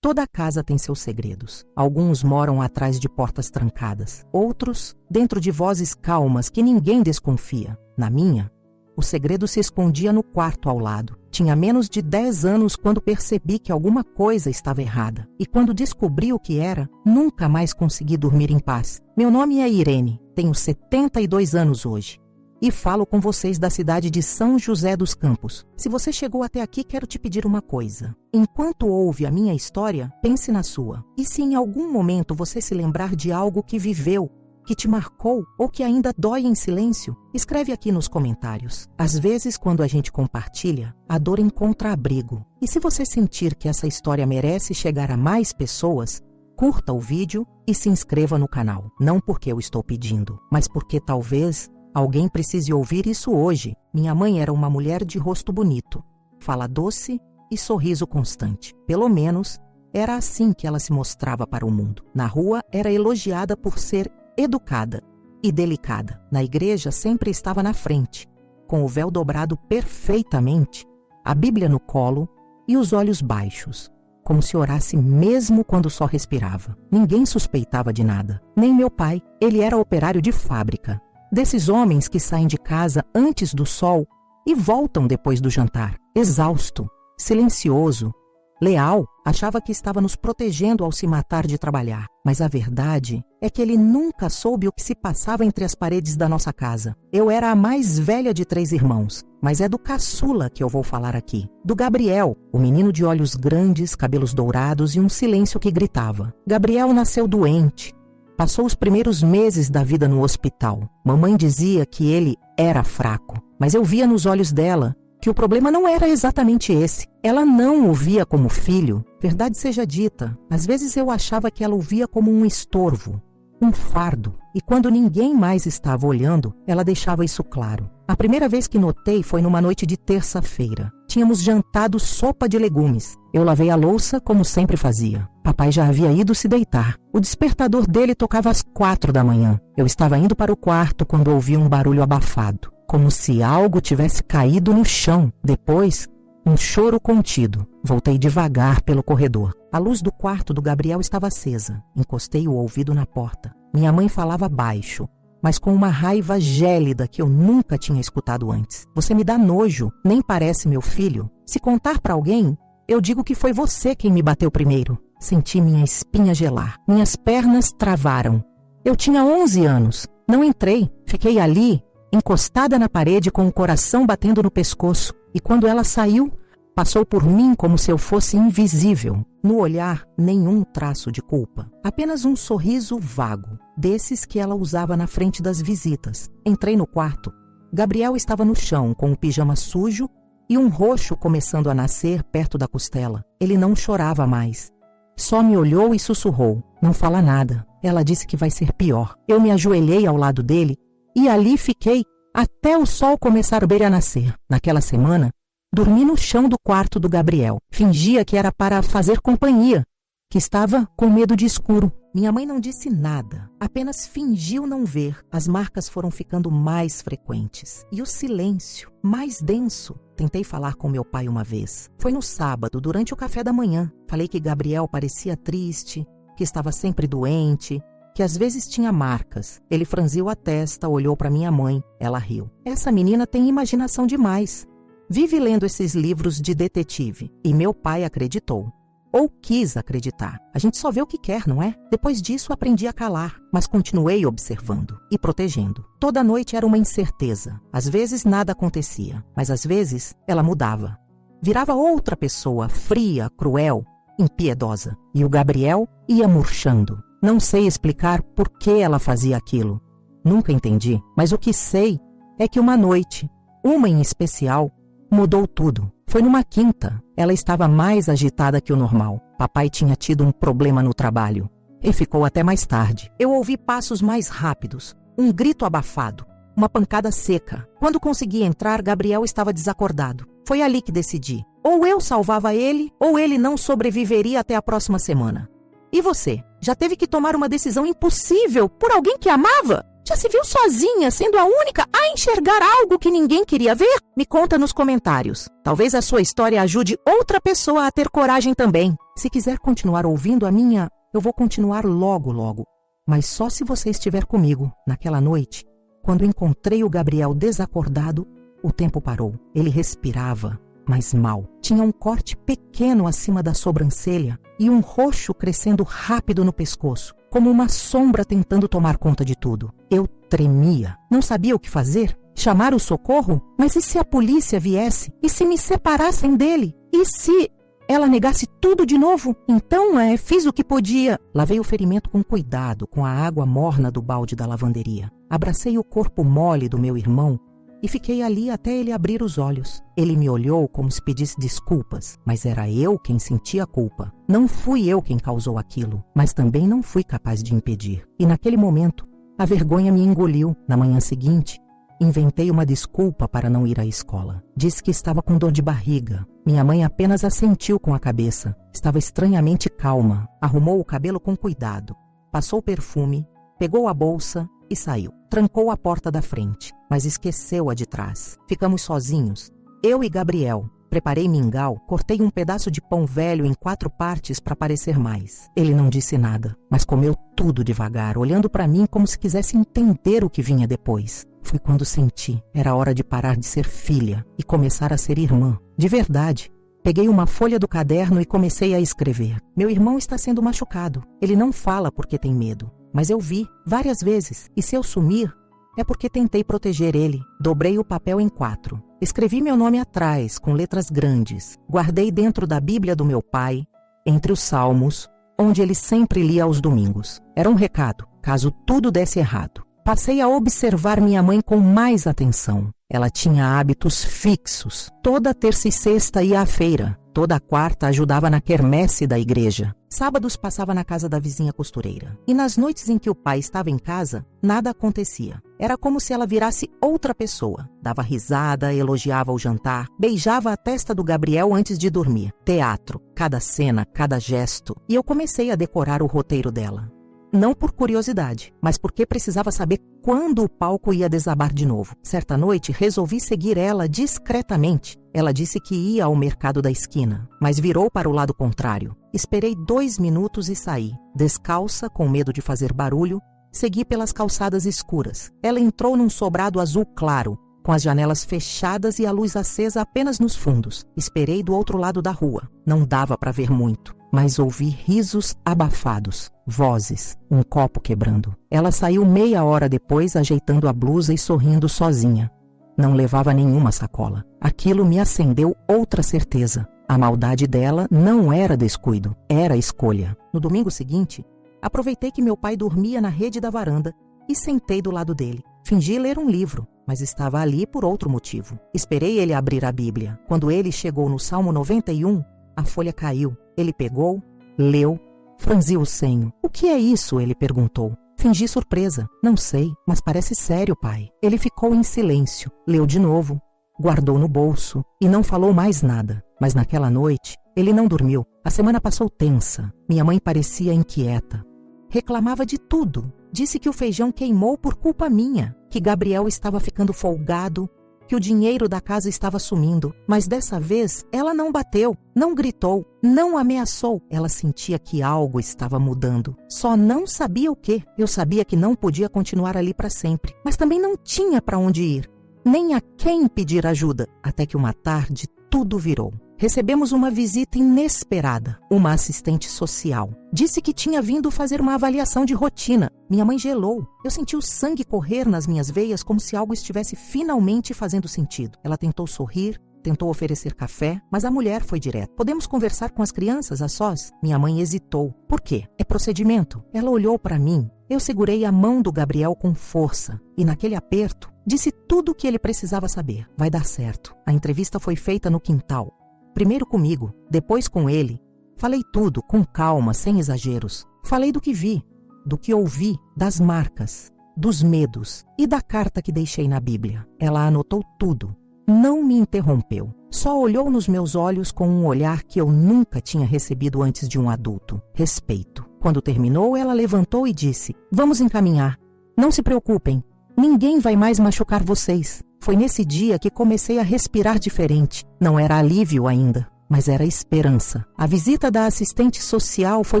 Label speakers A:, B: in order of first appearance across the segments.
A: Toda casa tem seus segredos. Alguns moram atrás de portas trancadas. Outros, dentro de vozes calmas que ninguém desconfia. Na minha, o segredo se escondia no quarto ao lado. Tinha menos de 10 anos quando percebi que alguma coisa estava errada. E quando descobri o que era, nunca mais consegui dormir em paz. Meu nome é Irene, tenho 72 anos hoje. E falo com vocês da cidade de São José dos Campos. Se você chegou até aqui, quero te pedir uma coisa. Enquanto ouve a minha história, pense na sua. E se em algum momento você se lembrar de algo que viveu, que te marcou ou que ainda dói em silêncio, escreve aqui nos comentários. Às vezes, quando a gente compartilha, a dor encontra abrigo. E se você sentir que essa história merece chegar a mais pessoas, curta o vídeo e se inscreva no canal. Não porque eu estou pedindo, mas porque talvez alguém precise ouvir isso hoje. Minha mãe era uma mulher de rosto bonito, fala doce e sorriso constante. Pelo menos, era assim que ela se mostrava para o mundo. Na rua, era elogiada por ser educada e delicada. Na igreja, sempre estava na frente, com o véu dobrado perfeitamente, a Bíblia no colo e os olhos baixos, como se orasse mesmo quando só respirava. Ninguém suspeitava de nada, nem meu pai. Ele era operário de fábrica, desses homens que saem de casa antes do sol e voltam depois do jantar. Exausto, silencioso, leal, achava que estava nos protegendo ao se matar de trabalhar. Mas a verdade é que ele nunca soube o que se passava entre as paredes da nossa casa. Eu era a mais velha de 3 irmãos, mas é do caçula que eu vou falar aqui. Do Gabriel, o menino de olhos grandes, cabelos dourados e um silêncio que gritava. Gabriel nasceu doente. Passou os primeiros meses da vida no hospital. Mamãe dizia que ele era fraco, mas eu via nos olhos dela que o problema não era exatamente esse. Ela não o via como filho. Verdade seja dita, às vezes eu achava que ela o via como um estorvo, um fardo. E quando ninguém mais estava olhando, ela deixava isso claro. A primeira vez que notei foi numa noite de terça-feira. Tínhamos jantado sopa de legumes. Eu lavei a louça como sempre fazia. Papai já havia ido se deitar. O despertador dele tocava às 4 da manhã. Eu estava indo para o quarto quando ouvi um barulho abafado, como se algo tivesse caído no chão. Depois, um choro contido. Voltei devagar pelo corredor. A luz do quarto do Gabriel estava acesa. Encostei o ouvido na porta. Minha mãe falava baixo, mas com uma raiva gélida que eu nunca tinha escutado antes. Você me dá nojo, nem parece meu filho. Se contar para alguém, eu digo que foi você quem me bateu primeiro. Senti minha espinha gelar. Minhas pernas travaram. Eu tinha 11 anos. Não entrei. Fiquei ali, encostada na parede com o coração batendo no pescoço. E quando ela saiu, passou por mim como se eu fosse invisível. No olhar, nenhum traço de culpa. Apenas um sorriso vago, desses que ela usava na frente das visitas. Entrei no quarto. Gabriel estava no chão, com o pijama sujo e um roxo começando a nascer perto da costela. Ele não chorava mais. Só me olhou e sussurrou. Não fala nada. Ela disse que vai ser pior. Eu me ajoelhei ao lado dele e ali fiquei até o sol começar bem a nascer. Naquela semana, dormi no chão do quarto do Gabriel. Fingia que era para fazer companhia, que estava com medo de escuro. Minha mãe não disse nada, apenas fingiu não ver. As marcas foram ficando mais frequentes e o silêncio mais denso. Tentei falar com meu pai uma vez. Foi no sábado, durante o café da manhã. Falei que Gabriel parecia triste, que estava sempre doente, que às vezes tinha marcas. Ele franziu a testa, olhou para minha mãe. Ela riu. Essa menina tem imaginação demais. Vive lendo esses livros de detetive. E meu pai acreditou. Ou quis acreditar. A gente só vê o que quer, não é? Depois disso, aprendi a calar, mas continuei observando e protegendo. Toda noite era uma incerteza. Às vezes nada acontecia, mas às vezes ela mudava. Virava outra pessoa, fria, cruel, impiedosa. E o Gabriel ia murchando. Não sei explicar por que ela fazia aquilo. Nunca entendi, mas o que sei é que uma noite, uma em especial, mudou tudo. Foi numa quinta. Ela estava mais agitada que o normal. Papai tinha tido um problema no trabalho e ficou até mais tarde. Eu ouvi passos mais rápidos, um grito abafado, uma pancada seca. Quando consegui entrar, Gabriel estava desacordado. Foi ali que decidi. Ou eu salvava ele, ou ele não sobreviveria até a próxima semana. E você? Já teve que tomar uma decisão impossível por alguém que amava? Já se viu sozinha, sendo a única a enxergar algo que ninguém queria ver? Me conta nos comentários. Talvez a sua história ajude outra pessoa a ter coragem também. Se quiser continuar ouvindo a minha, eu vou continuar logo, logo. Mas só se você estiver comigo. Naquela noite, quando encontrei o Gabriel desacordado, o tempo parou. Ele respirava, mas mal. Tinha um corte pequeno acima da sobrancelha e um roxo crescendo rápido no pescoço, como uma sombra tentando tomar conta de tudo. Eu tremia. Não sabia o que fazer. Chamar o socorro? Mas e se a polícia viesse? E se me separassem dele? E se ela negasse tudo de novo? Então, fiz o que podia. Lavei o ferimento com cuidado, com a água morna do balde da lavanderia. Abracei o corpo mole do meu irmão e fiquei ali até ele abrir os olhos. Ele me olhou como se pedisse desculpas, mas era eu quem sentia a culpa. Não fui eu quem causou aquilo, mas também não fui capaz de impedir. E naquele momento, a vergonha me engoliu. Na manhã seguinte, inventei uma desculpa para não ir à escola. Disse que estava com dor de barriga. Minha mãe apenas assentiu com a cabeça. Estava estranhamente calma. Arrumou o cabelo com cuidado. Passou perfume, pegou a bolsa e saiu. Trancou a porta da frente, mas esqueceu a de trás. Ficamos sozinhos, eu e Gabriel. Preparei mingau, cortei um pedaço de pão velho em 4 partes para parecer mais. Ele não disse nada, mas comeu tudo devagar, olhando para mim como se quisesse entender o que vinha depois. Foi quando senti, era hora de parar de ser filha e começar a ser irmã. De verdade. Peguei uma folha do caderno e comecei a escrever. Meu irmão está sendo machucado. Ele não fala porque tem medo. Mas eu vi, várias vezes. E se eu sumir, é porque tentei proteger ele. Dobrei o papel em 4. Escrevi meu nome atrás, com letras grandes. Guardei dentro da Bíblia do meu pai, entre os Salmos, onde ele sempre lia aos domingos. Era um recado, caso tudo desse errado. Passei a observar minha mãe com mais atenção. Ela tinha hábitos fixos. Toda terça e sexta ia à feira. Toda quarta ajudava na quermesse da igreja. Sábados passava na casa da vizinha costureira. E nas noites em que o pai estava em casa, nada acontecia. Era como se ela virasse outra pessoa. Dava risada, elogiava o jantar, beijava a testa do Gabriel antes de dormir. Teatro, cada cena, cada gesto. E eu comecei a decorar o roteiro dela. Não por curiosidade, mas porque precisava saber quando o palco ia desabar de novo. Certa noite, resolvi seguir ela discretamente. Ela disse que ia ao mercado da esquina, mas virou para o lado contrário. Esperei 2 minutos e saí. Descalça, com medo de fazer barulho, segui pelas calçadas escuras. Ela entrou num sobrado azul claro, com as janelas fechadas e a luz acesa apenas nos fundos. Esperei do outro lado da rua. Não dava para ver muito, mas ouvi risos abafados, vozes, um copo quebrando. Ela saiu meia hora depois, ajeitando a blusa e sorrindo sozinha. Não levava nenhuma sacola. Aquilo me acendeu outra certeza. A maldade dela não era descuido, era escolha. No domingo seguinte, aproveitei que meu pai dormia na rede da varanda e sentei do lado dele. Fingi ler um livro, mas estava ali por outro motivo. Esperei ele abrir a Bíblia. Quando ele chegou no Salmo 91, a folha caiu. Ele pegou, leu, franziu o senho. "O que é isso?" ele perguntou. Fingi surpresa. "Não sei, mas parece sério, pai." Ele ficou em silêncio, leu de novo, guardou no bolso e não falou mais nada. Mas naquela noite, ele não dormiu. A semana passou tensa. Minha mãe parecia inquieta. Reclamava de tudo. Disse que o feijão queimou por culpa minha, que Gabriel estava ficando folgado, que o dinheiro da casa estava sumindo. Mas dessa vez, ela não bateu, não gritou, não ameaçou. Ela sentia que algo estava mudando. Só não sabia o quê. Eu sabia que não podia continuar ali para sempre, mas também não tinha para onde ir, nem a quem pedir ajuda. Até que uma tarde, tudo virou. Recebemos uma visita inesperada, uma assistente social. Disse que tinha vindo fazer uma avaliação de rotina. Minha mãe gelou. Eu senti o sangue correr nas minhas veias como se algo estivesse finalmente fazendo sentido. Ela tentou sorrir, tentou oferecer café, mas a mulher foi direta. "Podemos conversar com as crianças a sós?" Minha mãe hesitou. "Por quê? É procedimento." Ela olhou para mim. Eu segurei a mão do Gabriel com força e naquele aperto disse tudo o que ele precisava saber. "Vai dar certo." A entrevista foi feita no quintal. Primeiro comigo, depois com ele. Falei tudo, com calma, sem exageros. Falei do que vi, do que ouvi, das marcas, dos medos e da carta que deixei na Bíblia. Ela anotou tudo. Não me interrompeu. Só olhou nos meus olhos com um olhar que eu nunca tinha recebido antes de um adulto. Respeito. Quando terminou, ela levantou e disse: "Vamos encaminhar." Não se preocupem, ninguém vai mais machucar vocês. Foi nesse dia que comecei a respirar diferente. Não era alívio ainda, mas era esperança. A visita da assistente social foi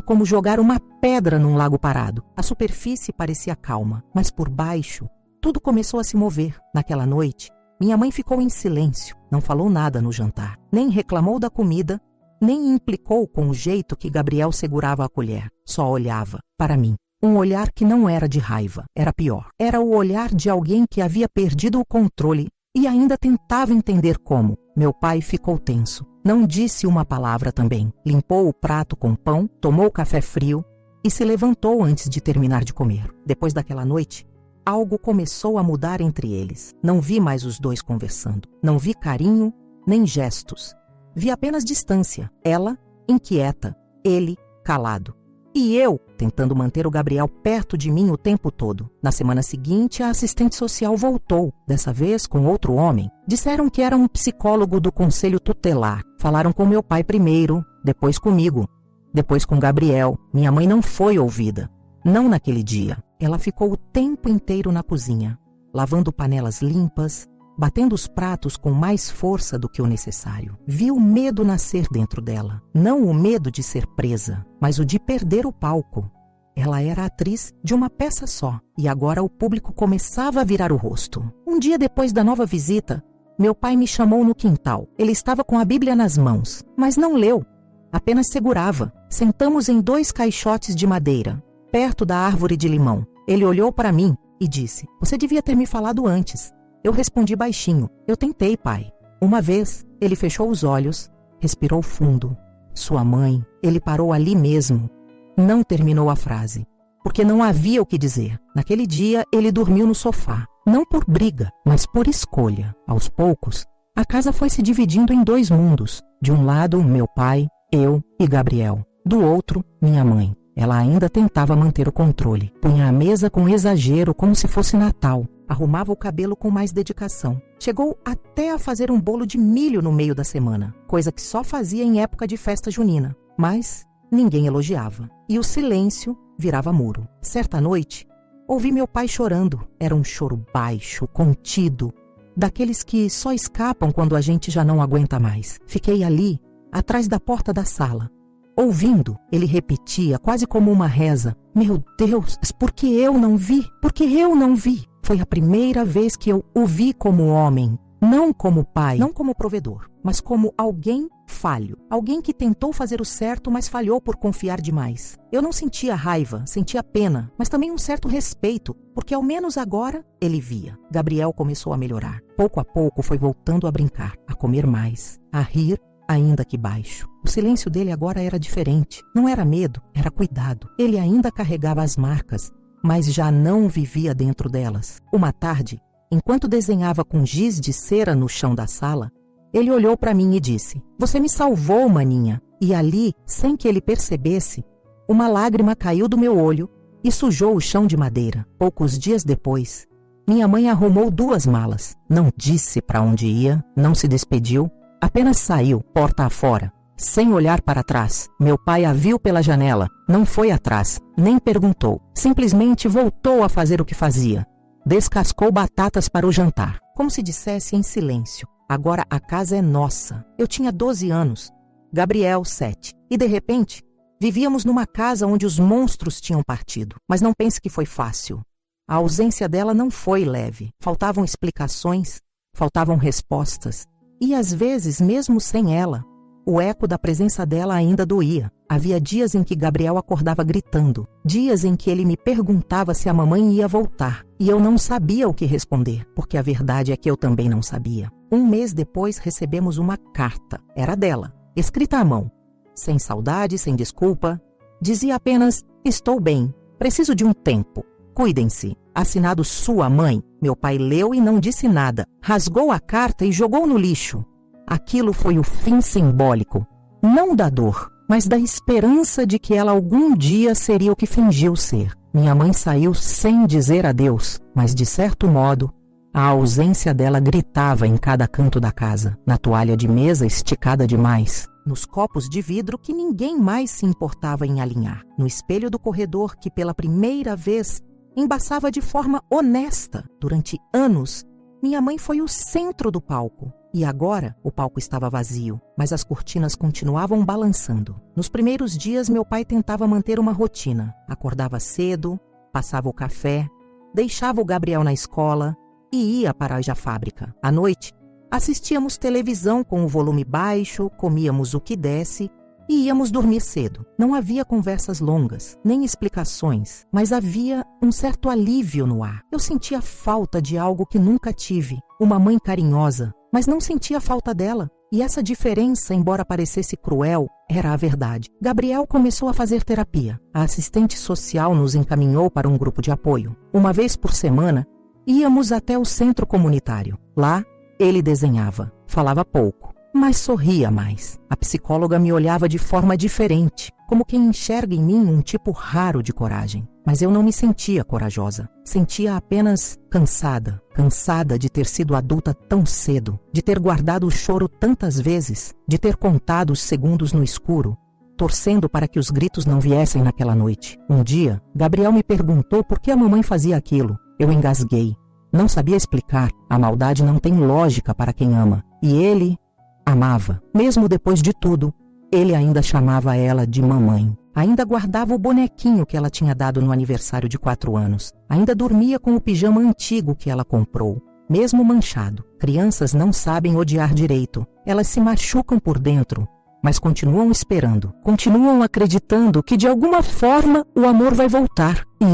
A: como jogar uma pedra num lago parado. A superfície parecia calma, mas por baixo, tudo começou a se mover. Naquela noite, minha mãe ficou em silêncio, não falou nada no jantar, nem reclamou da comida, nem implicou com o jeito que Gabriel segurava a colher. Só olhava para mim. Um olhar que não era de raiva, era pior. Era o olhar de alguém que havia perdido o controle e ainda tentava entender como. Meu pai ficou tenso. Não disse uma palavra também. Limpou o prato com pão, tomou café frio e se levantou antes de terminar de comer. Depois daquela noite, algo começou a mudar entre eles. Não vi mais os dois conversando. Não vi carinho, nem gestos. Vi apenas distância. Ela, inquieta. Ele, calado. E eu, tentando manter o Gabriel perto de mim o tempo todo. Na semana seguinte, a assistente social voltou, dessa vez com outro homem. Disseram que era um psicólogo do conselho tutelar. Falaram com meu pai primeiro, depois comigo, depois com Gabriel. Minha mãe não foi ouvida. Não naquele dia. Ela ficou o tempo inteiro na cozinha, lavando panelas limpas, batendo os pratos com mais força do que o necessário. Vi o medo nascer dentro dela. Não o medo de ser presa, mas o de perder o palco. Ela era atriz de uma peça só, e agora o público começava a virar o rosto. Um dia depois da nova visita, meu pai me chamou no quintal. Ele estava com a Bíblia nas mãos, mas não leu, apenas segurava. Sentamos em 2 caixotes de madeira, perto da árvore de limão. Ele olhou para mim e disse: "Você devia ter me falado antes." Eu respondi baixinho: "Eu tentei, pai." Uma vez, ele fechou os olhos, respirou fundo. Sua mãe, ele parou ali mesmo. Não terminou a frase, porque não havia o que dizer. Naquele dia, ele dormiu no sofá. Não por briga, mas por escolha. Aos poucos, a casa foi se dividindo em 2 mundos. De um lado, meu pai, eu e Gabriel. Do outro, minha mãe. Ela ainda tentava manter o controle. Punha a mesa com exagero, como se fosse Natal. Arrumava o cabelo com mais dedicação. Chegou até a fazer um bolo de milho no meio da semana, coisa que só fazia em época de festa junina. Mas ninguém elogiava. E o silêncio virava muro. Certa noite, ouvi meu pai chorando. Era um choro baixo, contido, daqueles que só escapam quando a gente já não aguenta mais. Fiquei ali, atrás da porta da sala. Ouvindo, ele repetia, quase como uma reza: "Meu Deus, por que eu não vi? Por que eu não vi?" Foi a primeira vez que eu o vi como homem, não como pai, não como provedor, mas como alguém falho. Alguém que tentou fazer o certo, mas falhou por confiar demais. Eu não sentia raiva, sentia pena, mas também um certo respeito, porque ao menos agora ele via. Gabriel começou a melhorar. Pouco a pouco foi voltando a brincar, a comer mais, a rir, ainda que baixo. O silêncio dele agora era diferente. Não era medo, era cuidado. Ele ainda carregava as marcas, mas já não vivia dentro delas. Uma tarde, enquanto desenhava com giz de cera no chão da sala, ele olhou para mim e disse: "Você me salvou, maninha." E ali, sem que ele percebesse, uma lágrima caiu do meu olho e sujou o chão de madeira. Poucos dias depois, minha mãe arrumou 2 malas. Não disse para onde ia, não se despediu, apenas saiu, porta afora, sem olhar para trás. Meu pai a viu pela janela, não foi atrás, nem perguntou. Simplesmente voltou a fazer o que fazia. Descascou batatas para o jantar, como se dissesse em silêncio: "Agora a casa é nossa." Eu tinha 12 anos, Gabriel 7, e de repente, vivíamos numa casa onde os monstros tinham partido. Mas não pense que foi fácil. A ausência dela não foi leve. Faltavam explicações, faltavam respostas. E às vezes, mesmo sem ela, o eco da presença dela ainda doía. Havia dias em que Gabriel acordava gritando, dias em que ele me perguntava se a mamãe ia voltar, e eu não sabia o que responder, porque a verdade é que eu também não sabia. Um mês depois recebemos uma carta. Era dela, escrita à mão, sem saudade, sem desculpa. Dizia apenas: "Estou bem, preciso de um tempo. Cuidem-se." Assinado sua mãe. Meu pai leu e não disse nada. Rasgou a carta e jogou no lixo. Aquilo foi o fim simbólico, não da dor, mas da esperança de que ela algum dia seria o que fingiu ser. Minha mãe saiu sem dizer adeus, mas de certo modo, a ausência dela gritava em cada canto da casa, na toalha de mesa esticada demais, nos copos de vidro que ninguém mais se importava em alinhar, no espelho do corredor que pela primeira vez embaçava de forma honesta. Durante anos, minha mãe foi o centro do palco. E agora o palco estava vazio, mas as cortinas continuavam balançando. Nos primeiros dias, meu pai tentava manter uma rotina. Acordava cedo, passava o café, deixava o Gabriel na escola e ia para a fábrica. À noite, assistíamos televisão com o volume baixo, comíamos o que desse e íamos dormir cedo. Não havia conversas longas, nem explicações, mas havia um certo alívio no ar. Eu sentia falta de algo que nunca tive, uma mãe carinhosa, mas não sentia falta dela. E essa diferença, embora parecesse cruel, era a verdade. Gabriel começou a fazer terapia. A assistente social nos encaminhou para um grupo de apoio. Uma vez por semana, íamos até o centro comunitário. Lá, ele desenhava, falava pouco, mas sorria mais. A psicóloga me olhava de forma diferente, como quem enxerga em mim um tipo raro de coragem. Mas eu não me sentia corajosa. Sentia apenas cansada de ter sido adulta tão cedo, de ter guardado o choro tantas vezes, de ter contado os segundos no escuro, torcendo para que os gritos não viessem naquela noite. Um dia, Gabriel me perguntou por que a mamãe fazia aquilo. Eu engasguei. Não sabia explicar. A maldade não tem lógica para quem ama. E ele amava. Mesmo depois de tudo, ele ainda chamava ela de mamãe. Ainda guardava o bonequinho que ela tinha dado no aniversário de 4 anos. Ainda dormia com o pijama antigo que ela comprou, mesmo manchado. Crianças não sabem odiar direito. Elas se machucam por dentro, mas continuam esperando. Continuam acreditando que de alguma forma o amor vai voltar. E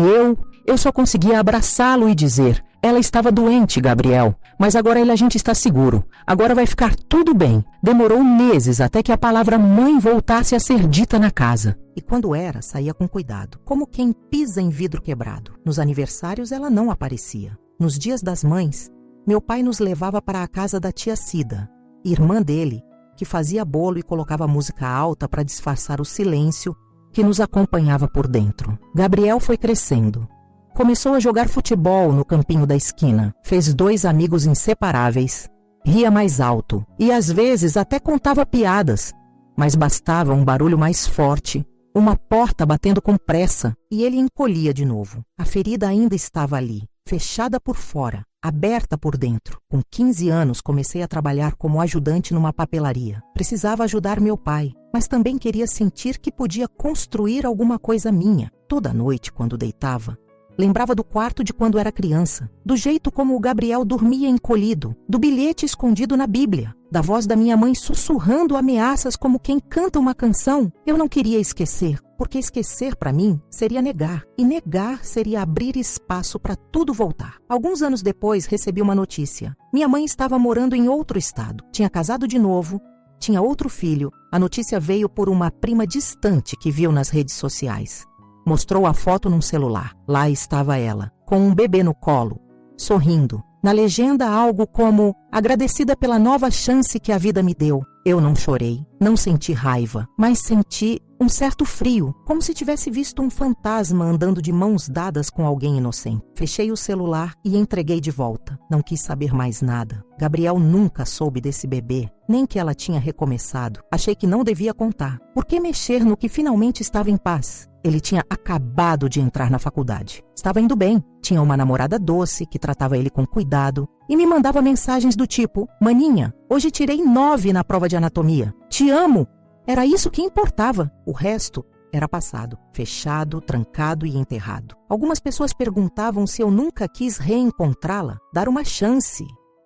A: eu só conseguia abraçá-lo e dizer: ela estava doente, Gabriel, mas agora a gente está seguro. Agora vai ficar tudo bem. Demorou meses até que a palavra mãe voltasse a ser dita na casa. E quando era, saía com cuidado, como quem pisa em vidro quebrado. Nos aniversários ela não aparecia. Nos dias das mães, meu pai nos levava para a casa da tia Cida, irmã dele, que fazia bolo e colocava música alta para disfarçar o silêncio que nos acompanhava por dentro. Gabriel foi crescendo. Começou a jogar futebol no campinho da esquina. Fez 2 amigos inseparáveis. Ria mais alto e às vezes até contava piadas. Mas bastava um barulho mais forte, uma porta batendo com pressa, e ele encolhia de novo. A ferida ainda estava ali, fechada por fora, aberta por dentro. Com 15 anos comecei a trabalhar como ajudante numa papelaria. Precisava ajudar meu pai, mas também queria sentir que podia construir alguma coisa minha. Toda noite, quando deitava, lembrava do quarto de quando era criança, do jeito como o Gabriel dormia encolhido, do bilhete escondido na Bíblia, da voz da minha mãe sussurrando ameaças como quem canta uma canção. Eu não queria esquecer, porque esquecer para mim seria negar, e negar seria abrir espaço para tudo voltar. Alguns anos depois recebi uma notícia. Minha mãe estava morando em outro estado, tinha casado de novo, tinha outro filho. A notícia veio por uma prima distante que viu nas redes sociais. Mostrou a foto num celular. Lá estava ela, com um bebê no colo, sorrindo. Na legenda, algo como: agradecida pela nova chance que a vida me deu. Eu não chorei, não senti raiva, mas senti um certo frio, como se tivesse visto um fantasma andando de mãos dadas com alguém inocente. Fechei o celular e entreguei de volta. Não quis saber mais nada. Gabriel nunca soube desse bebê, nem que ela tinha recomeçado. Achei que não devia contar. Por que mexer no que finalmente estava em paz? Ele tinha acabado de entrar na faculdade. Estava indo bem. Tinha uma namorada doce que tratava ele com cuidado e me mandava mensagens do tipo: maninha, hoje tirei 9 na prova de anatomia. Te amo. Era isso que importava. O resto era passado, fechado, trancado e enterrado. Algumas pessoas perguntavam se eu nunca quis reencontrá-la, dar uma chance,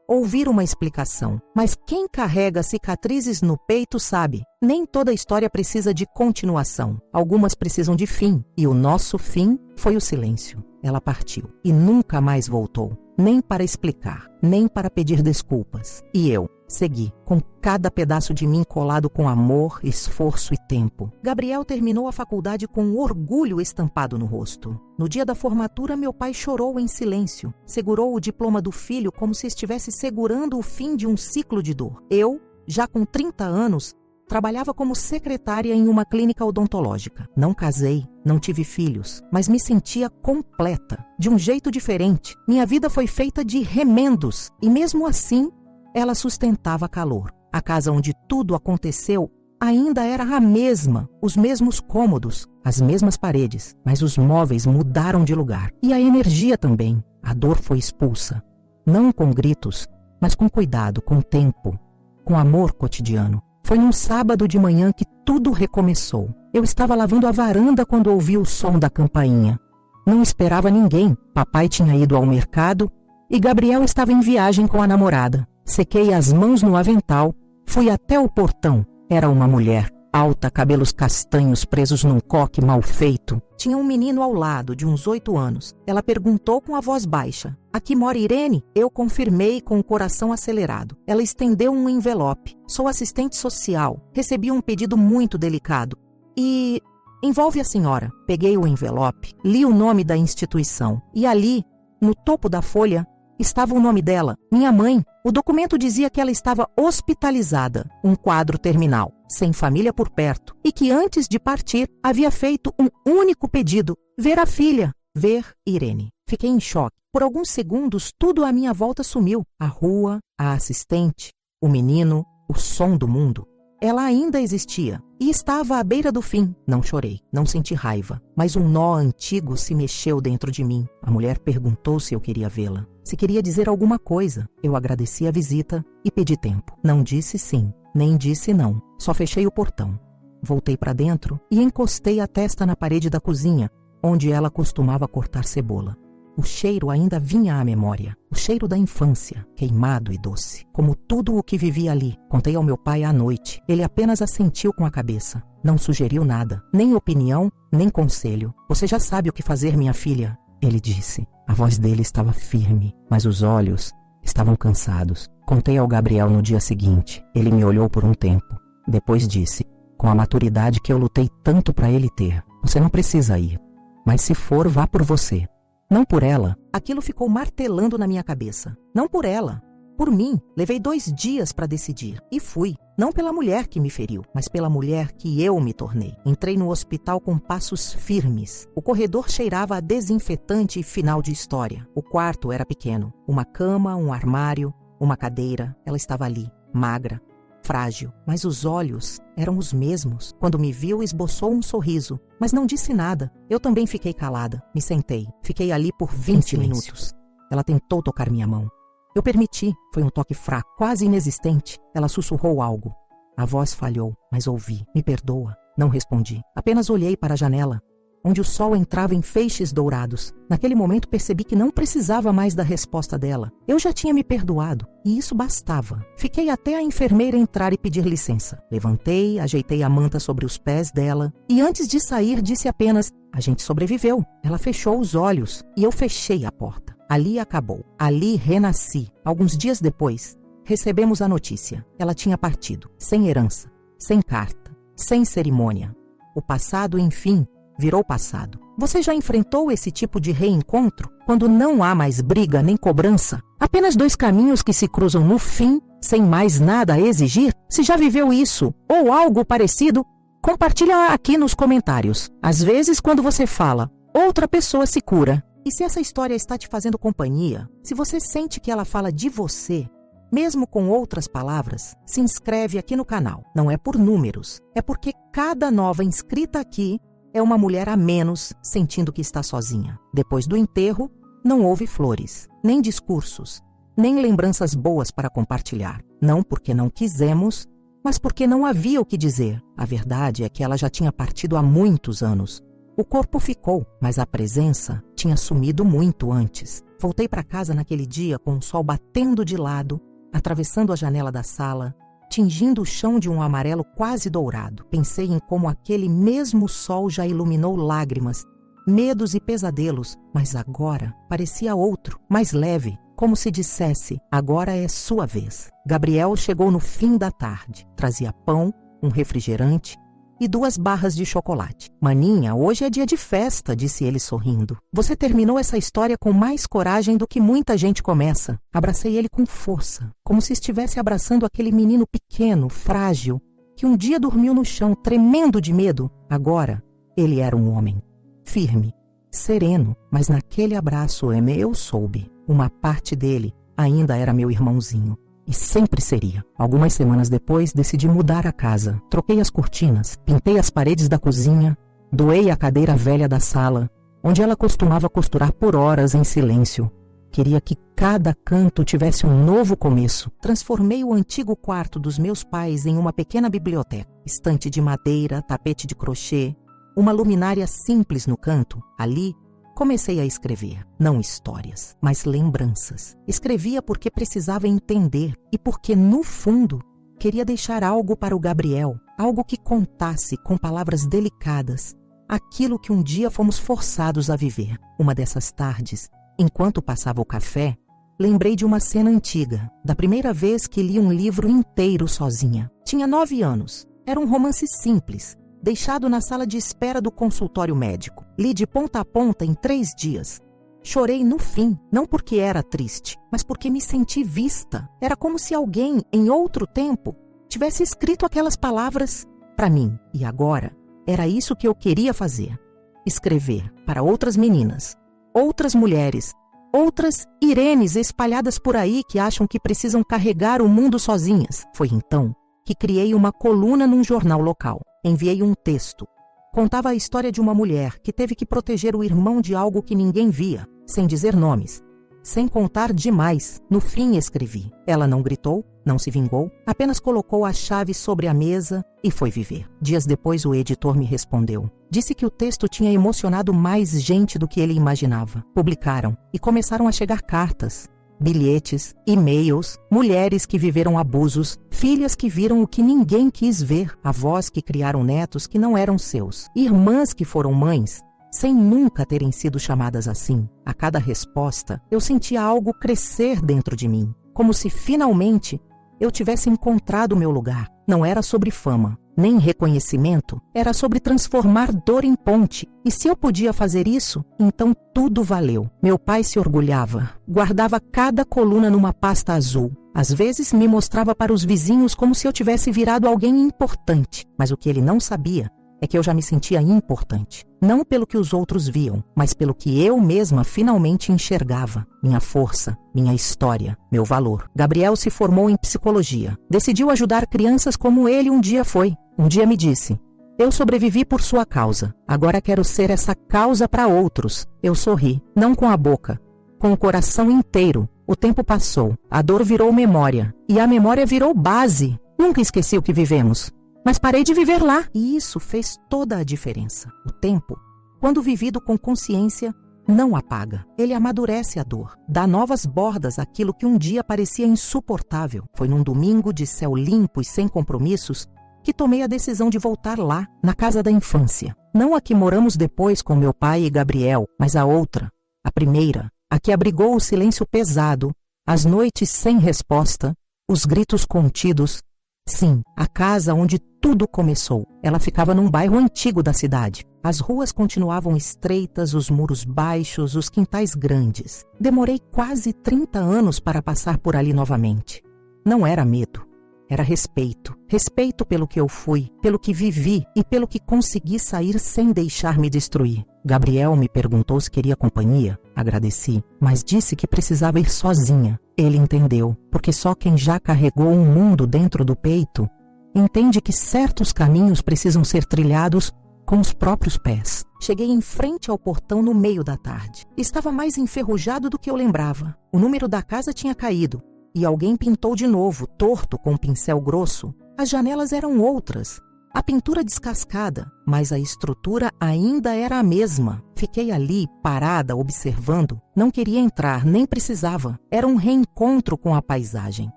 A: ouvir uma explicação. Mas quem carrega cicatrizes no peito sabe, nem toda história precisa de continuação. Algumas precisam de fim, e o nosso fim foi o silêncio. Ela partiu e nunca mais voltou, nem para explicar, nem para pedir desculpas. E eu segui, com cada pedaço de mim colado com amor, esforço e tempo. Gabriel terminou a faculdade com orgulho estampado no rosto. No dia da formatura, meu pai chorou em silêncio. Segurou o diploma do filho como se estivesse segurando o fim de um ciclo de dor. Eu, já com 30 anos, trabalhava como secretária em uma clínica odontológica. Não casei, não tive filhos, mas me sentia completa, de um jeito diferente. Minha vida foi feita de remendos, e mesmo assim, ela sustentava calor. A casa onde tudo aconteceu ainda era a mesma, os mesmos cômodos, as mesmas paredes, mas os móveis mudaram de lugar. E a energia também. A dor foi expulsa. Não com gritos, mas com cuidado, com tempo, com amor cotidiano. Foi num sábado de manhã que tudo recomeçou. Eu estava lavando a varanda quando ouvi o som da campainha. Não esperava ninguém. Papai tinha ido ao mercado e Gabriel estava em viagem com a namorada. Sequei as mãos no avental, fui até o portão. Era uma mulher, alta, cabelos castanhos presos num coque mal feito. Tinha um menino ao lado, de uns 8 anos. Ela perguntou com a voz baixa: "Aqui mora Irene?" Eu confirmei com o coração acelerado. Ela estendeu um envelope. "Sou assistente social. Recebi um pedido muito delicado. E envolve a senhora." Peguei o envelope, li o nome da instituição. E ali, no topo da folha, estava o nome dela, minha mãe. O documento dizia que ela estava hospitalizada, um quadro terminal, sem família por perto, e que antes de partir havia feito um único pedido: ver a filha, ver Irene. Fiquei em choque. Por alguns segundos, tudo à minha volta sumiu. A rua, a assistente, o menino, o som do mundo. Ela ainda existia e estava à beira do fim. Não chorei, não senti raiva, mas um nó antigo se mexeu dentro de mim. A mulher perguntou se eu queria vê-la, se queria dizer alguma coisa. Eu agradeci a visita e pedi tempo. Não disse sim, nem disse não. Só fechei o portão. Voltei para dentro e encostei a testa na parede da cozinha, onde ela costumava cortar cebola. O cheiro ainda vinha à memória, o cheiro da infância, queimado e doce, como tudo o que vivia ali. Contei ao meu pai à noite. Ele apenas assentiu com a cabeça. Não sugeriu nada, nem opinião, nem conselho. "Você já sabe o que fazer, minha filha", ele disse. A voz dele estava firme, mas os olhos estavam cansados. Contei ao Gabriel no dia seguinte. Ele me olhou por um tempo. Depois disse, com a maturidade que eu lutei tanto para ele ter: "Você não precisa ir, mas se for, vá por você. Não por ela." Aquilo ficou martelando na minha cabeça. Não por ela, por mim. Levei 2 dias para decidir e fui. Não pela mulher que me feriu, mas pela mulher que eu me tornei. Entrei no hospital com passos firmes. O corredor cheirava a desinfetante e final de história. O quarto era pequeno. Uma cama, um armário, uma cadeira. Ela estava ali, magra, frágil, mas os olhos eram os mesmos. Quando me viu, esboçou um sorriso, mas não disse nada. Eu também fiquei calada. Me sentei. Fiquei ali por 20 minutos. Ela tentou tocar minha mão. Eu permiti. Foi um toque fraco, quase inexistente. Ela sussurrou algo. A voz falhou, mas ouvi. "Me perdoa." Não respondi. Apenas olhei para a janela, onde o sol entrava em feixes dourados. Naquele momento percebi que não precisava mais da resposta dela. Eu já tinha me perdoado, e isso bastava. Fiquei até a enfermeira entrar e pedir licença. Levantei, ajeitei a manta sobre os pés dela, e antes de sair disse apenas: "A gente sobreviveu." Ela fechou os olhos, e eu fechei a porta. Ali acabou. Ali renasci. Alguns dias depois, recebemos a notícia. Ela tinha partido, sem herança, sem carta, sem cerimônia. O passado, enfim, virou passado. Você já enfrentou esse tipo de reencontro? Quando não há mais briga nem cobrança? Apenas 2 caminhos que se cruzam no fim, sem mais nada a exigir? Se já viveu isso, ou algo parecido, compartilha aqui nos comentários. Às vezes, quando você fala, outra pessoa se cura. E se essa história está te fazendo companhia, se você sente que ela fala de você, mesmo com outras palavras, se inscreve aqui no canal. Não é por números, é porque cada nova inscrita aqui é uma mulher a menos sentindo que está sozinha. Depois do enterro, não houve flores, nem discursos, nem lembranças boas para compartilhar. Não porque não quisemos, mas porque não havia o que dizer. A verdade é que ela já tinha partido há muitos anos. O corpo ficou, mas a presença tinha sumido muito antes. Voltei para casa naquele dia com o sol batendo de lado, atravessando a janela da sala, tingindo o chão de um amarelo quase dourado. Pensei em como aquele mesmo sol já iluminou lágrimas, medos e pesadelos, mas agora parecia outro, mais leve, como se dissesse: agora é sua vez. Gabriel chegou no fim da tarde. Trazia pão, um refrigerante e 2 barras de chocolate. Maninha, hoje é dia de festa, disse ele sorrindo. Você terminou essa história com mais coragem do que muita gente começa. Abracei ele com força, como se estivesse abraçando aquele menino pequeno, frágil, que um dia dormiu no chão, tremendo de medo. Agora, ele era um homem, firme, sereno, mas naquele abraço eu soube. Uma parte dele ainda era meu irmãozinho. e sempre seria. Algumas semanas depois, decidi mudar a casa. Troquei as cortinas, pintei as paredes da cozinha, doei a cadeira velha da sala, onde ela costumava costurar por horas em silêncio. Queria que cada canto tivesse um novo começo. Transformei o antigo quarto dos meus pais em uma pequena biblioteca. Estante de madeira, tapete de crochê, uma luminária simples no canto. Ali, comecei a escrever, não histórias, mas lembranças. Escrevia porque precisava entender e porque, no fundo, queria deixar algo para o Gabriel, algo que contasse com palavras delicadas aquilo que um dia fomos forçados a viver. Uma dessas tardes, enquanto passava o café, lembrei de uma cena antiga, da primeira vez que li um livro inteiro sozinha. Tinha 9 anos. Era um romance simples, deixado na sala de espera do consultório médico. Li de ponta a ponta em 3 dias. Chorei no fim, não porque era triste, mas porque me senti vista. Era como se alguém, em outro tempo, tivesse escrito aquelas palavras para mim. E agora, era isso que eu queria fazer. Escrever para outras meninas, outras mulheres, outras Irenes espalhadas por aí que acham que precisam carregar o mundo sozinhas. Foi então que criei uma coluna num jornal local. Enviei um texto. Contava a história de uma mulher que teve que proteger o irmão de algo que ninguém via, sem dizer nomes, sem contar demais. No fim escrevi. Ela não gritou, não se vingou, apenas colocou a chave sobre a mesa e foi viver. Dias depois o editor me respondeu. Disse que o texto tinha emocionado mais gente do que ele imaginava. Publicaram e começaram a chegar cartas, bilhetes, e-mails, mulheres que viveram abusos, filhas que viram o que ninguém quis ver, avós que criaram netos que não eram seus, irmãs que foram mães, sem nunca terem sido chamadas assim. A cada resposta, eu sentia algo crescer dentro de mim, como se finalmente eu tivesse encontrado o meu lugar. Não era sobre fama, nem reconhecimento, era sobre transformar dor em ponte. E se eu podia fazer isso, então tudo valeu. Meu pai se orgulhava, guardava cada coluna numa pasta azul. Às vezes me mostrava para os vizinhos como se eu tivesse virado alguém importante. Mas o que ele não sabia é que eu já me sentia importante. Não pelo que os outros viam, mas pelo que eu mesma finalmente enxergava. Minha força, minha história, meu valor. Gabriel se formou em psicologia. Decidiu ajudar crianças como ele um dia foi. Um dia me disse: eu sobrevivi por sua causa. Agora quero ser essa causa para outros. Eu sorri, não com a boca, com o coração inteiro. O tempo passou, a dor virou memória, e a memória virou base. Nunca esqueci o que vivemos. Mas parei de viver lá. E isso fez toda a diferença. O tempo, quando vivido com consciência, não apaga. Ele amadurece a dor. Dá novas bordas àquilo que um dia parecia insuportável. Foi num domingo de céu limpo e sem compromissos que tomei a decisão de voltar lá, na casa da infância. Não a que moramos depois com meu pai e Gabriel, mas a outra, a primeira, a que abrigou o silêncio pesado, as noites sem resposta, os gritos contidos. Sim, a casa onde tudo começou. Ela ficava num bairro antigo da cidade. As ruas continuavam estreitas, os muros baixos, os quintais grandes. Demorei quase 30 anos para passar por ali novamente. Não era medo, era respeito. Respeito pelo que eu fui, pelo que vivi e pelo que consegui sair sem deixar me destruir. Gabriel me perguntou se queria companhia. Agradeci, mas disse que precisava ir sozinha. Ele entendeu, porque só quem já carregou um mundo dentro do peito entende que certos caminhos precisam ser trilhados com os próprios pés. Cheguei em frente ao portão no meio da tarde. Estava mais enferrujado do que eu lembrava. O número da casa tinha caído e alguém pintou de novo, torto com um pincel grosso. As janelas eram outras, a pintura descascada, mas a estrutura ainda era a mesma. Fiquei ali, parada, observando. Não queria entrar, nem precisava. Era um reencontro com a paisagem,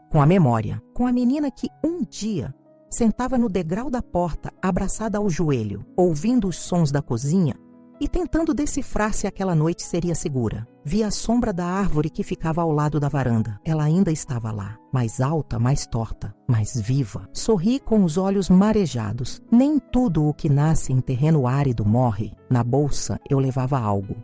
A: com a memória, com a menina que um dia sentava no degrau da porta, abraçada ao joelho, ouvindo os sons da cozinha e tentando decifrar se aquela noite seria segura. Vi a sombra da árvore que ficava ao lado da varanda. Ela ainda estava lá, mais alta, mais torta, mais viva. Sorri com os olhos marejados. Nem tudo o que nasce em terreno árido morre. Na bolsa eu levava algo.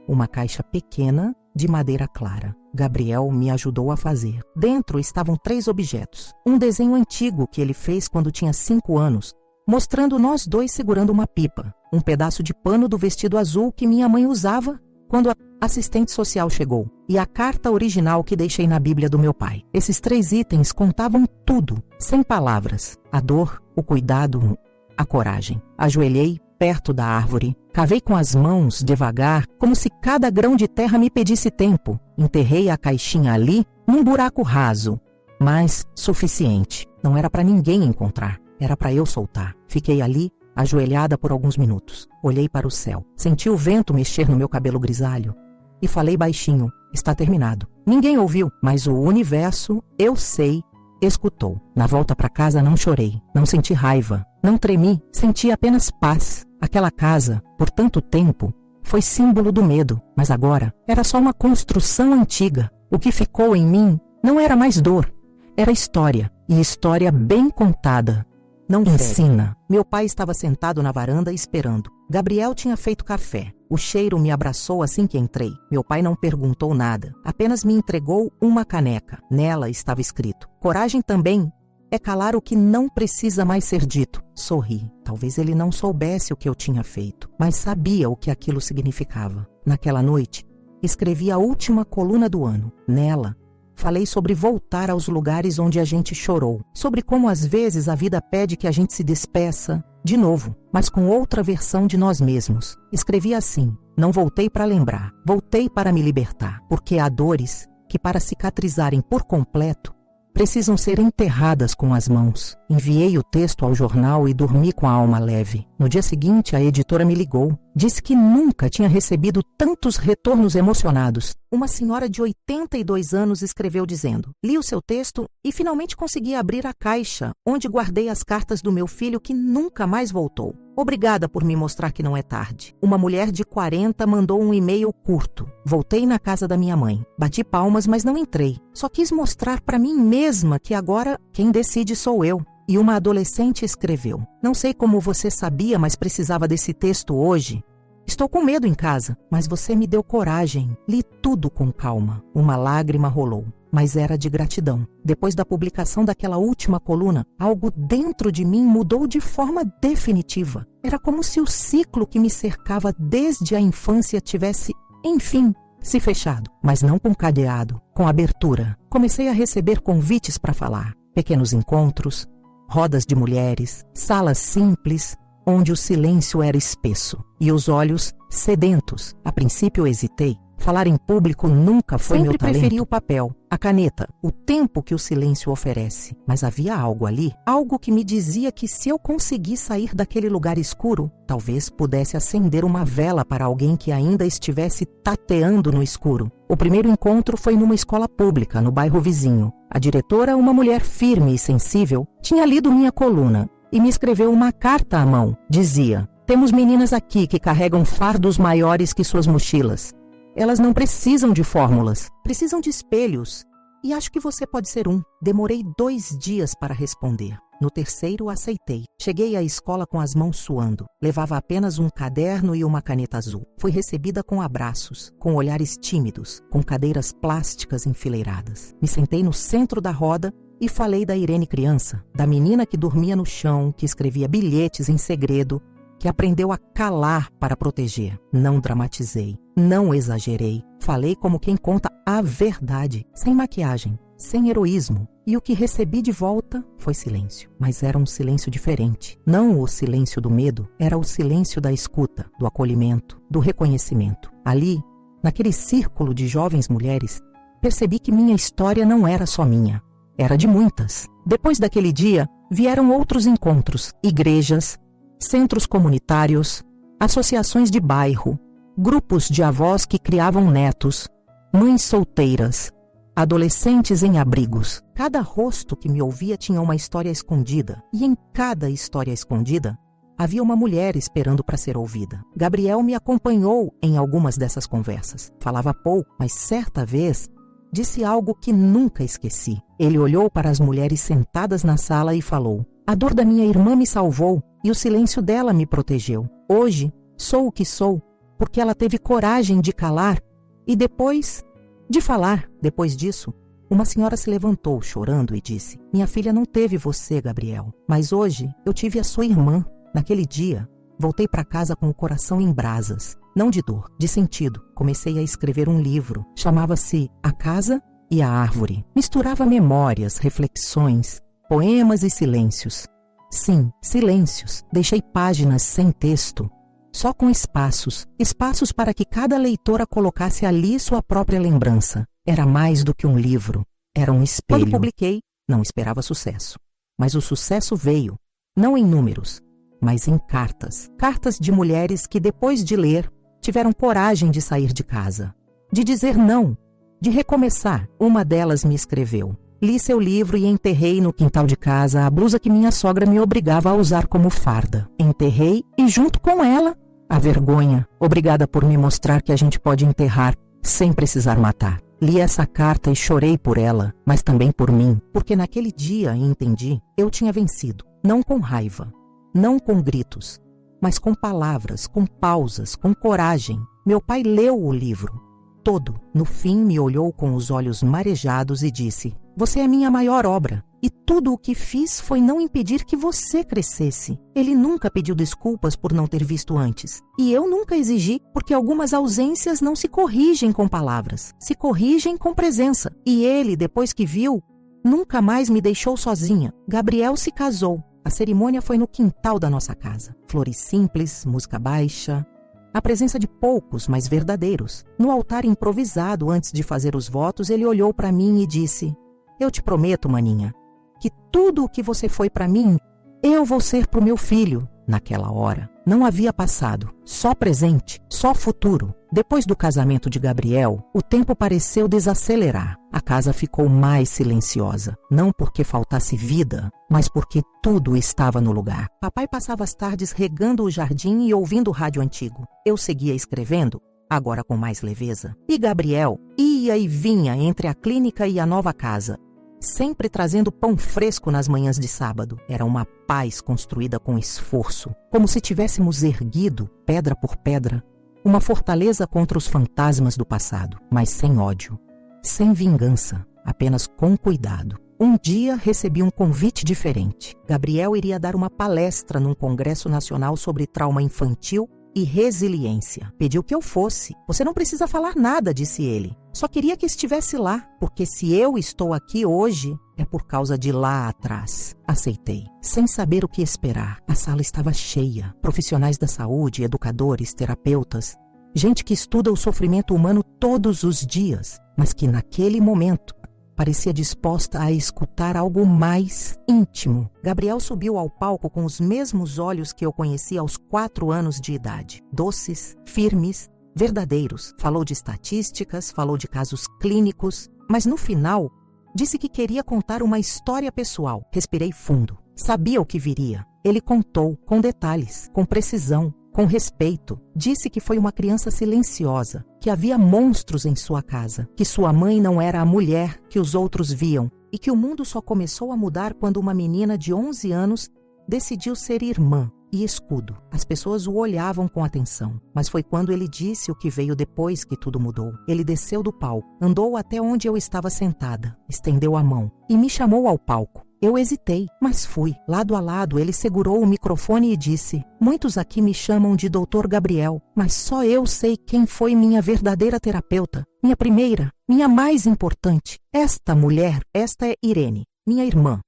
A: Uma caixa pequena de madeira clara. Gabriel me ajudou a fazer. Dentro estavam 3 objetos. Um desenho antigo que ele fez quando tinha 5 anos, mostrando nós dois segurando uma pipa. Um pedaço de pano do vestido azul que minha mãe usava quando a assistente social chegou e a carta original que deixei na Bíblia do meu pai. Esses 3 itens contavam tudo, sem palavras: a dor, o cuidado, a coragem. Ajoelhei perto da árvore, cavei com as mãos devagar, como se cada grão de terra me pedisse tempo. Enterrei a caixinha ali, num buraco raso, mas suficiente. Não era para ninguém encontrar, era para eu soltar. Fiquei ali, ajoelhada por alguns minutos. Olhei para o céu, senti o vento mexer no meu cabelo grisalho e falei baixinho: está terminado. Ninguém ouviu, mas o universo, eu sei, escutou. Na volta para casa não chorei, não senti raiva, não tremi, senti apenas paz. Aquela casa, por tanto tempo, foi símbolo do medo, mas agora era só uma construção antiga. O que ficou em mim não era mais dor, era história, e história bem contada não ensina. Meu pai estava sentado na varanda esperando. Gabriel tinha feito café. O cheiro me abraçou assim que entrei. Meu pai não perguntou nada, apenas me entregou uma caneca. Nela estava escrito: coragem também é calar o que não precisa mais ser dito. Sorri. Talvez ele não soubesse o que eu tinha feito, mas sabia o que aquilo significava. Naquela noite, escrevi a última coluna do ano. Nela, falei sobre voltar aos lugares onde a gente chorou, sobre como às vezes a vida pede que a gente se despeça de novo, mas com outra versão de nós mesmos. Escrevi assim: não voltei para lembrar, voltei para me libertar, porque há dores que, para cicatrizarem por completo, precisam ser enterradas com as mãos. Enviei o texto ao jornal e dormi com a alma leve. No dia seguinte, a editora me ligou. Disse que nunca tinha recebido tantos retornos emocionados. Uma senhora de 82 anos escreveu dizendo: li o seu texto e finalmente consegui abrir a caixa onde guardei as cartas do meu filho que nunca mais voltou. Obrigada por me mostrar que não é tarde. Uma mulher de 40 mandou um e-mail curto. Voltei na casa da minha mãe. Bati palmas, mas não entrei. Só quis mostrar para mim mesma que agora quem decide sou eu. E uma adolescente escreveu: não sei como você sabia, mas precisava desse texto hoje. Estou com medo em casa, mas você me deu coragem. Li tudo com calma. Uma lágrima rolou, mas era de gratidão. Depois da publicação daquela última coluna, algo dentro de mim mudou de forma definitiva. Era como se o ciclo que me cercava desde a infância tivesse, enfim, se fechado, mas não com cadeado, com abertura. Comecei a receber convites para falar, pequenos encontros, rodas de mulheres, salas simples, onde o silêncio era espesso e os olhos sedentos. A princípio hesitei. Falar em público nunca foi meu talento. Sempre preferi o papel, a caneta, o tempo que o silêncio oferece. Mas havia algo ali, algo que me dizia que se eu conseguisse sair daquele lugar escuro, talvez pudesse acender uma vela para alguém que ainda estivesse tateando no escuro. O primeiro encontro foi numa escola pública, no bairro vizinho. A diretora, uma mulher firme e sensível, tinha lido minha coluna e me escreveu uma carta à mão. Dizia: temos meninas aqui que carregam fardos maiores que suas mochilas. Elas não precisam de fórmulas, precisam de espelhos. E acho que você pode ser um. Demorei 2 dias para responder. No terceiro, aceitei. Cheguei à escola com as mãos suando. Levava apenas um caderno e uma caneta azul. Fui recebida com abraços, com olhares tímidos, com cadeiras plásticas enfileiradas. Me sentei no centro da roda e falei da Irene criança, da menina que dormia no chão, que escrevia bilhetes em segredo, que aprendeu a calar para proteger. Não dramatizei, não exagerei. Falei como quem conta a verdade, sem maquiagem, sem heroísmo. E o que recebi de volta foi silêncio. Mas era um silêncio diferente. Não o silêncio do medo, era o silêncio da escuta, do acolhimento, do reconhecimento. Ali, naquele círculo de jovens mulheres, percebi que minha história não era só minha. Era de muitas. Depois daquele dia, vieram outros encontros, igrejas, centros comunitários, associações de bairro, grupos de avós que criavam netos, mães solteiras, adolescentes em abrigos. Cada rosto que me ouvia tinha uma história escondida, e em cada história escondida havia uma mulher esperando para ser ouvida. Gabriel me acompanhou em algumas dessas conversas. Falava pouco, mas certa vez disse algo que nunca esqueci. Ele olhou para as mulheres sentadas na sala e falou: a dor da minha irmã me salvou e o silêncio dela me protegeu. Hoje sou o que sou porque ela teve coragem de calar e depois de falar. Depois disso, uma senhora se levantou chorando e disse: minha filha não teve você, Gabriel, mas hoje eu tive a sua irmã. Naquele dia, voltei para casa com o coração em brasas. não de dor, de sentido. Comecei a escrever um livro. Chamava-se A Casa e a Árvore. Misturava memórias, reflexões, poemas e silêncios. Sim, silêncios. Deixei páginas sem texto, só com espaços. Espaços para que cada leitora colocasse ali sua própria lembrança. Era mais do que um livro. Era um espelho. Quando publiquei, não esperava sucesso. Mas o sucesso veio, não em números, mas em cartas. Cartas de mulheres que, depois de ler, tiveram coragem de sair de casa, de dizer não, de recomeçar. Uma delas me escreveu: li seu livro e enterrei no quintal de casa a blusa que minha sogra me obrigava a usar como farda. Enterrei e, junto com ela, a vergonha, obrigada por me mostrar que a gente pode enterrar sem precisar matar. Li essa carta e chorei por ela, mas também por mim, porque naquele dia entendi, eu tinha vencido. Não com raiva, não com gritos, mas com palavras, com pausas, com coragem. Meu pai leu o livro todo. No fim, me olhou com os olhos marejados e disse: você é minha maior obra, e tudo o que fiz foi não impedir que você crescesse. Ele nunca pediu desculpas por não ter visto antes, e eu nunca exigi, porque algumas ausências não se corrigem com palavras, se corrigem com presença. E ele, depois que viu, nunca mais me deixou sozinha. Gabriel se casou. A cerimônia foi no quintal da nossa casa. Flores simples, música baixa, a presença de poucos, mas verdadeiros. No altar improvisado, antes de fazer os votos, ele olhou para mim e disse: eu te prometo, maninha, que tudo o que você foi para mim, eu vou ser pro meu filho. Naquela hora, não havia passado, só presente, só futuro. Depois do casamento de Gabriel, o tempo pareceu desacelerar. A casa ficou mais silenciosa, não porque faltasse vida, mas porque tudo estava no lugar. Papai passava as tardes regando o jardim e ouvindo o rádio antigo. Eu seguia escrevendo, agora com mais leveza. E Gabriel ia e vinha entre a clínica e a nova casa, sempre trazendo pão fresco nas manhãs de sábado. Era uma paz construída com esforço, como se tivéssemos erguido, pedra por pedra, uma fortaleza contra os fantasmas do passado, mas sem ódio, sem vingança, apenas com cuidado. Um dia recebi um convite diferente. Gabriel iria dar uma palestra num congresso nacional sobre trauma infantil e resiliência. Pediu que eu fosse. Você não precisa falar nada, disse ele. Só queria que estivesse lá, porque se eu estou aqui hoje, é por causa de lá atrás. Aceitei, sem saber o que esperar. A sala estava cheia. Profissionais da saúde, educadores, terapeutas, gente que estuda o sofrimento humano todos os dias, mas que naquele momento parecia disposta a escutar algo mais íntimo. Gabriel subiu ao palco com os mesmos olhos que eu conhecia aos 4 anos de idade. Doces, firmes, verdadeiros. Falou de estatísticas, falou de casos clínicos, mas no final disse que queria contar uma história pessoal. Respirei fundo. Sabia o que viria. Ele contou, com detalhes, com precisão, com respeito. Disse que foi uma criança silenciosa, que havia monstros em sua casa, que sua mãe não era a mulher que os outros viam e que o mundo só começou a mudar quando uma menina de 11 anos decidiu ser irmã e escudo. As pessoas o olhavam com atenção, mas foi quando ele disse o que veio depois que tudo mudou. Ele desceu do palco, andou até onde eu estava sentada, estendeu a mão e me chamou ao palco. Eu hesitei, mas fui. Lado a lado, ele segurou o microfone e disse: muitos aqui me chamam de Dr. Gabriel, mas só eu sei quem foi minha verdadeira terapeuta, minha primeira, minha mais importante. Esta mulher, esta é Irene, minha irmã,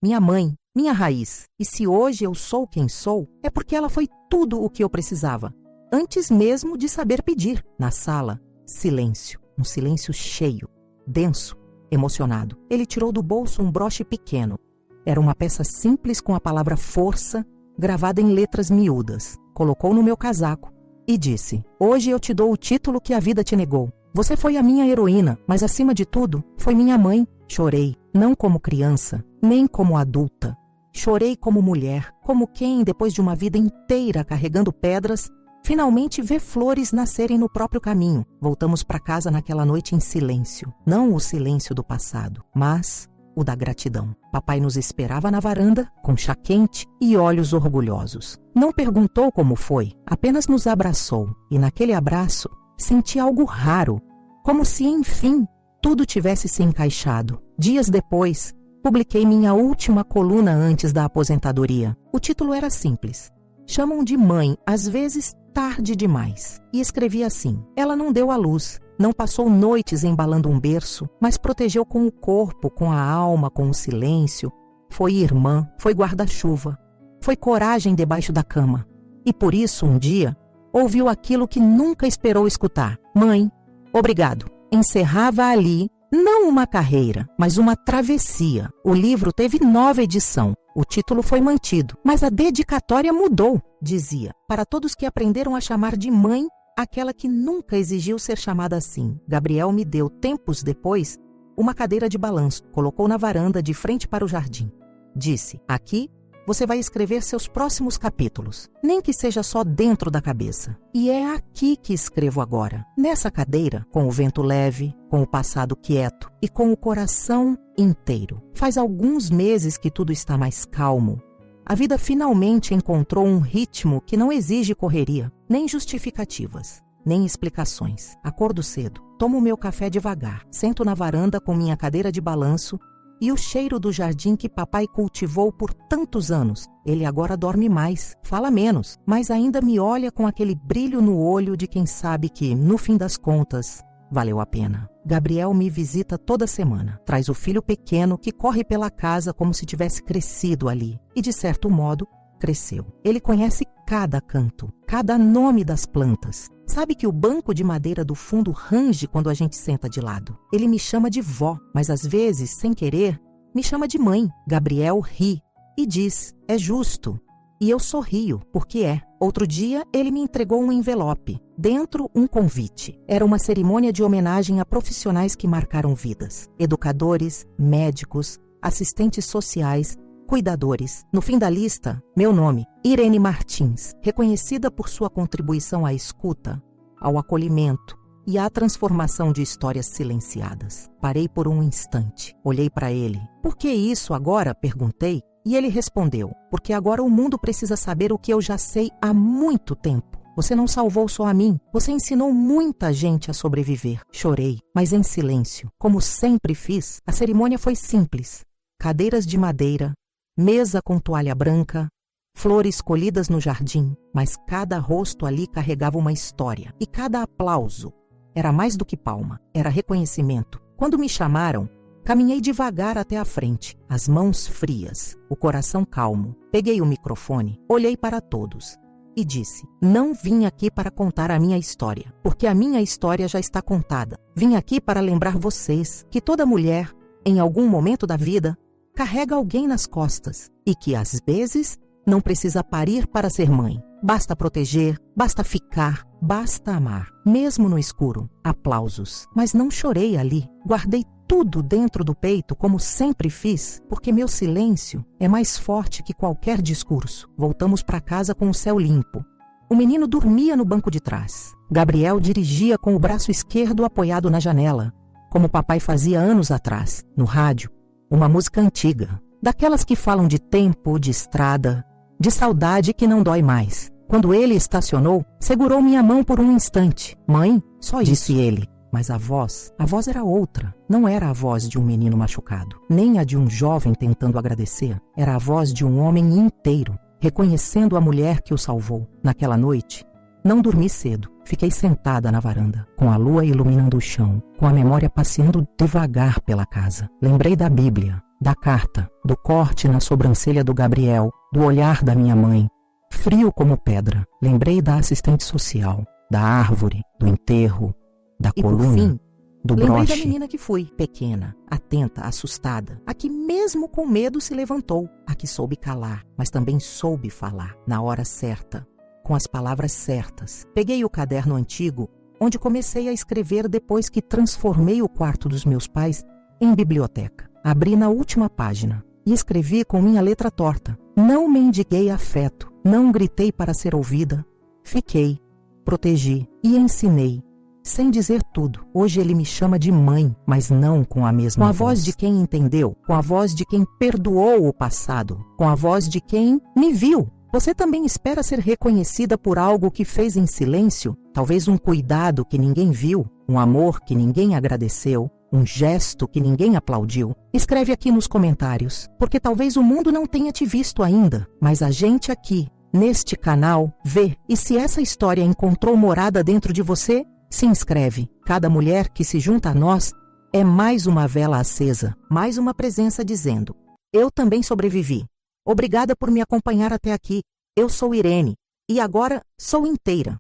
A: minha mãe, minha raiz. E se hoje eu sou quem sou, é porque ela foi tudo o que eu precisava, antes mesmo de saber pedir. Na sala, silêncio, um silêncio cheio, denso, emocionado. Ele tirou do bolso um broche pequeno. Era uma peça simples com a palavra força gravada em letras miúdas. Colocou no meu casaco e disse: hoje eu te dou o título que a vida te negou. Você foi a minha heroína, mas acima de tudo, foi minha mãe. Chorei, não como criança, nem como adulta. Chorei como mulher, como quem, depois de uma vida inteira carregando pedras, finalmente vê flores nascerem no próprio caminho. Voltamos para casa naquela noite em silêncio. Não o silêncio do passado, mas o da gratidão. Papai nos esperava na varanda, com chá quente e olhos orgulhosos. Não perguntou como foi, apenas nos abraçou. E naquele abraço, senti algo raro, como se, enfim, tudo tivesse se encaixado. Dias depois, publiquei minha última coluna antes da aposentadoria. O título era simples: Chamam de mãe, às vezes tarde demais. E escrevi assim: ela não deu à luz, não passou noites embalando um berço, mas protegeu com o corpo, com a alma, com o silêncio. Foi irmã, foi guarda-chuva, foi coragem debaixo da cama. E por isso, um dia, ouviu aquilo que nunca esperou escutar: mãe, obrigado. Encerrava ali, não uma carreira, mas uma travessia. O livro teve nova edição. O título foi mantido, mas a dedicatória mudou. Dizia: para todos que aprenderam a chamar de mãe aquela que nunca exigiu ser chamada assim. Gabriel me deu, tempos depois, uma cadeira de balanço, colocou na varanda de frente para o jardim. Disse: aqui você vai escrever seus próximos capítulos, nem que seja só dentro da cabeça. E é aqui que escrevo agora, nessa cadeira, com o vento leve, com o passado quieto e com o coração inteiro. Faz alguns meses que tudo está mais calmo. A vida finalmente encontrou um ritmo que não exige correria, nem justificativas, nem explicações. Acordo cedo, tomo meu café devagar, sento na varanda com minha cadeira de balanço e o cheiro do jardim que papai cultivou por tantos anos. Ele agora dorme mais, fala menos, mas ainda me olha com aquele brilho no olho de quem sabe que, no fim das contas, valeu a pena. Gabriel me visita toda semana. Traz o filho pequeno que corre pela casa como se tivesse crescido ali. E, de certo modo, cresceu. Ele conhece cada canto, cada nome das plantas. Sabe que o banco de madeira do fundo range quando a gente senta de lado. Ele me chama de vó, mas às vezes, sem querer, me chama de mãe. Gabriel ri e diz: é justo. E eu sorrio, porque é. Outro dia, ele me entregou um envelope. Dentro, um convite. Era uma cerimônia de homenagem a profissionais que marcaram vidas. Educadores, médicos, assistentes sociais, cuidadores. No fim da lista, meu nome, Irene Martins, reconhecida por sua contribuição à escuta, ao acolhimento e à transformação de histórias silenciadas. Parei por um instante, olhei para ele. Por que isso agora? Perguntei. E ele respondeu: porque agora o mundo precisa saber o que eu já sei há muito tempo. Você não salvou só a mim, você ensinou muita gente a sobreviver. Chorei, mas em silêncio. Como sempre fiz, a cerimônia foi simples. Cadeiras de madeira, mesa com toalha branca, flores colhidas no jardim, mas cada rosto ali carregava uma história. E cada aplauso era mais do que palma, era reconhecimento. Quando me chamaram, caminhei devagar até a frente, as mãos frias, o coração calmo. Peguei o microfone, olhei para todos e disse: não vim aqui para contar a minha história, porque a minha história já está contada. Vim aqui para lembrar vocês que toda mulher, em algum momento da vida, carrega alguém nas costas e que, às vezes, não precisa parir para ser mãe. Basta proteger, basta ficar, basta amar, mesmo no escuro. Aplausos. Mas não chorei ali. Guardei tudo dentro do peito, como sempre fiz, porque meu silêncio é mais forte que qualquer discurso. Voltamos para casa com o céu limpo. O menino dormia no banco de trás. Gabriel dirigia com o braço esquerdo apoiado na janela, como papai fazia anos atrás, no rádio. Uma música antiga, daquelas que falam de tempo, de estrada, de saudade que não dói mais. Quando ele estacionou, segurou minha mão por um instante. Mãe, só isso, disse ele. Mas a voz era outra. Não era a voz de um menino machucado, nem a de um jovem tentando agradecer. Era a voz de um homem inteiro, reconhecendo a mulher que o salvou. Naquela noite, não dormi cedo. Fiquei sentada na varanda, com a lua iluminando o chão, com a memória passeando devagar pela casa. Lembrei da Bíblia, da carta, do corte na sobrancelha do Gabriel, do olhar da minha mãe, frio como pedra. Lembrei da assistente social, da árvore, do enterro, da coluna, por fim, do broche. Lembrei da menina que fui, pequena, atenta, assustada, a que mesmo com medo se levantou, a que soube calar, mas também soube falar, na hora certa, com as palavras certas. Peguei o caderno antigo, onde comecei a escrever depois que transformei o quarto dos meus pais em biblioteca. Abri na última página e escrevi com minha letra torta. Não mendiguei afeto, não gritei para ser ouvida. Fiquei, protegi e ensinei, sem dizer tudo. Hoje ele me chama de mãe, mas não com a mesma voz. Com a voz de quem entendeu, com a voz de quem perdoou o passado, com a voz de quem me viu. Você também espera ser reconhecida por algo que fez em silêncio? Talvez um cuidado que ninguém viu, um amor que ninguém agradeceu, um gesto que ninguém aplaudiu. Escreve aqui nos comentários, porque talvez o mundo não tenha te visto ainda, mas a gente aqui, neste canal, vê, e se essa história encontrou morada dentro de você, se inscreve. Cada mulher que se junta a nós é mais uma vela acesa, mais uma presença dizendo: eu também sobrevivi. Obrigada por me acompanhar até aqui. Eu sou Irene, e agora sou inteira.